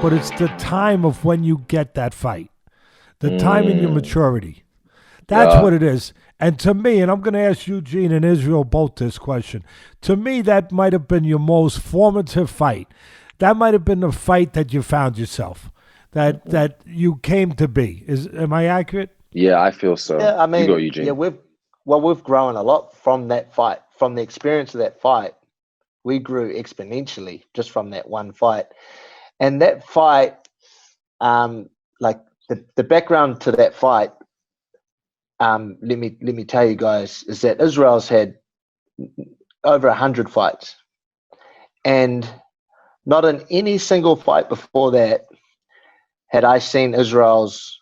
But it's the time of when you get that fight, the time in your maturity. That's Yeah. what it is. And to me, and I'm going to ask Eugene and Israel both this question, to me, that might have been your most formative fight. That might have been the fight that you found yourself, that you came to be. Am I accurate? Yeah, I feel so. Yeah, I You go, mean, yeah, Eugene. we've grown a lot from that fight, from the experience of that fight. We grew exponentially just from that one fight, and that fight, like the background to that fight, let me tell you guys, is that Israel's had over 100 fights, and not in any single fight before that had I seen Israel's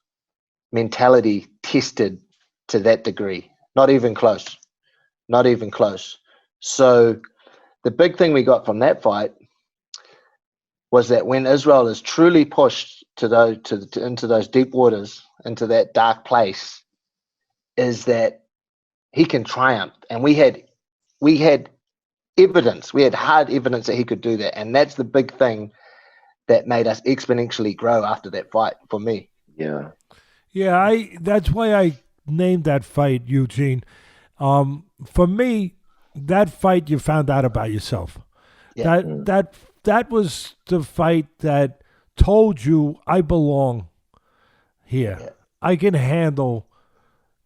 mentality tested to that degree. Not even close. Not even close. So the big thing we got from that fight was that when Israel is truly pushed to those into those deep waters, into that dark place, is that he can triumph. And we had evidence, we had hard evidence that he could do that. And that's the big thing that made us exponentially grow after that fight for me. Yeah. Yeah, that's why I named that fight, Eugene. For me, that fight you found out about yourself. Yeah. That that that was the fight that told you I belong here. Yeah. I can handle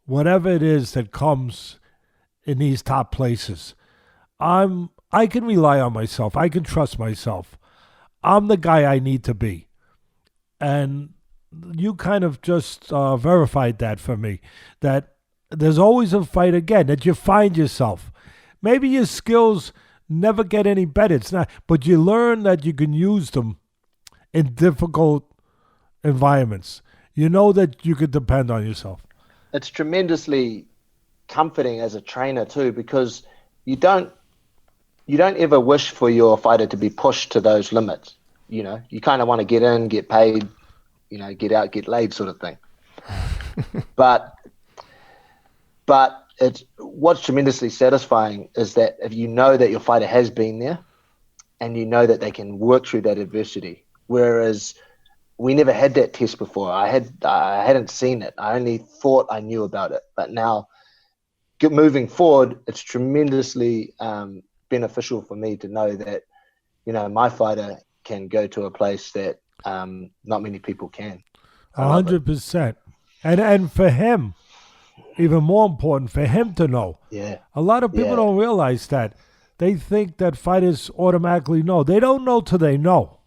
whatever it is that comes in these top places. I can rely on myself. I can trust myself. I'm the guy I need to be. And you kind of just verified that for me, that there's always a fight again, that you find yourself. Maybe your skills never get any better. It's not, but you learn that you can use them in difficult environments. You know that you could depend on yourself. It's tremendously comforting as a trainer too, because you don't you don't ever wish for your fighter to be pushed to those limits. You kind of want to get in, get paid, get out, get laid, sort of thing. But it's what's tremendously satisfying is that if you know that your fighter has been there and you know that they can work through that adversity. Whereas we never had that test before. I hadn't seen it. I only thought I knew about it. But now, moving forward, it's tremendously beneficial for me to know that my fighter can go to a place that not many people can. I A love it. 100%. And for him, even more important, for him to know. Yeah, A lot of people yeah, don't realize that. They think that fighters automatically know. They don't know till they know.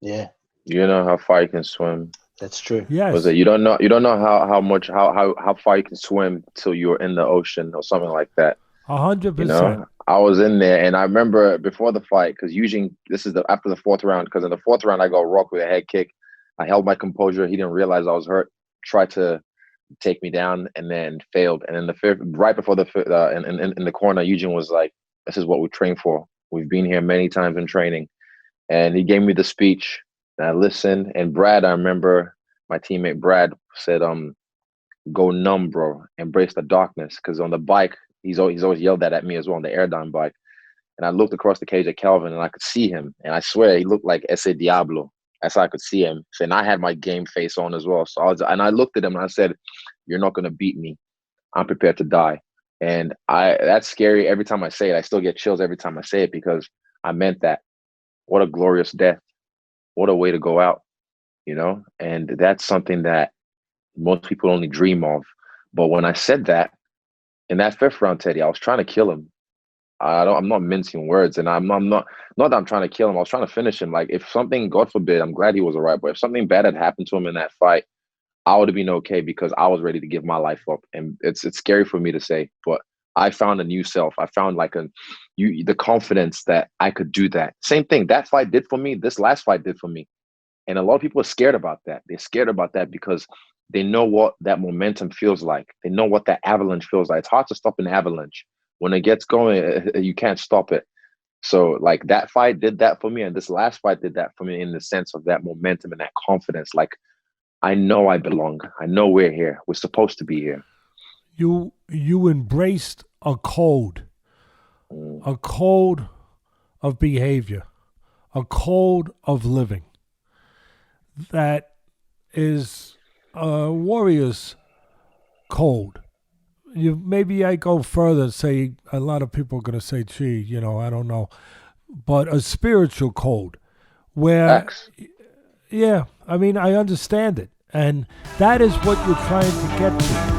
yeah. You know how far you can swim. That's true. Was it Yes, you don't know how far you can swim till you're in the ocean or something like that. a hundred You percent. know, I was in there and I remember before the fight because usually this is the after the fourth round because in the fourth round I got rocked with a head kick. I held my composure. He didn't realize I was hurt. Tried to take me down and then failed. And in the fifth, right before in the corner, Eugene was like, "This is what we train for. We've been here many times in training." And he gave me the speech. And I listened. And Brad, I remember my teammate Brad said, go numb, bro. Embrace the darkness." Because on the bike, he's always yelled that at me as well on the airdyne bike. And I looked across the cage at Kelvin, and I could see him. And I swear, he looked like Ese Diablo. That's how I could see him. So, and I had my game face on as well. And I looked at him and I said, "You're not gonna beat me. I'm prepared to die." And that's scary. Every time I say it, I still get chills every time I say it because I meant that. What a glorious death. What a way to go out, you know? And that's something that most people only dream of. But when I said that in that fifth round, Teddy, I was trying to kill him. I'm not mincing words, and I'm not that I'm trying to kill him. I was trying to finish him. Like if something, God forbid, I'm glad he was all right. But if something bad had happened to him in that fight, I would have been okay because I was ready to give my life up. And it's scary for me to say, but I found a new self. I found like the confidence that I could do that. Same thing that fight did for me. This last fight did for me. And a lot of people are scared about that. They're scared about that because they know what that momentum feels like. They know what that avalanche feels like. It's hard to stop an avalanche. When it gets going, you can't stop it. So like that fight did that for me, and this last fight did that for me in the sense of that momentum and that confidence. Like I know I belong. I know we're here. We're supposed to be here. You embraced Mm, a code of behavior. a code of living that is a warrior's code. Maybe I go further and say a lot of people are going to say, gee, I don't know, but a spiritual code where, X. yeah, I mean, I understand it. And that is what you're trying to get to.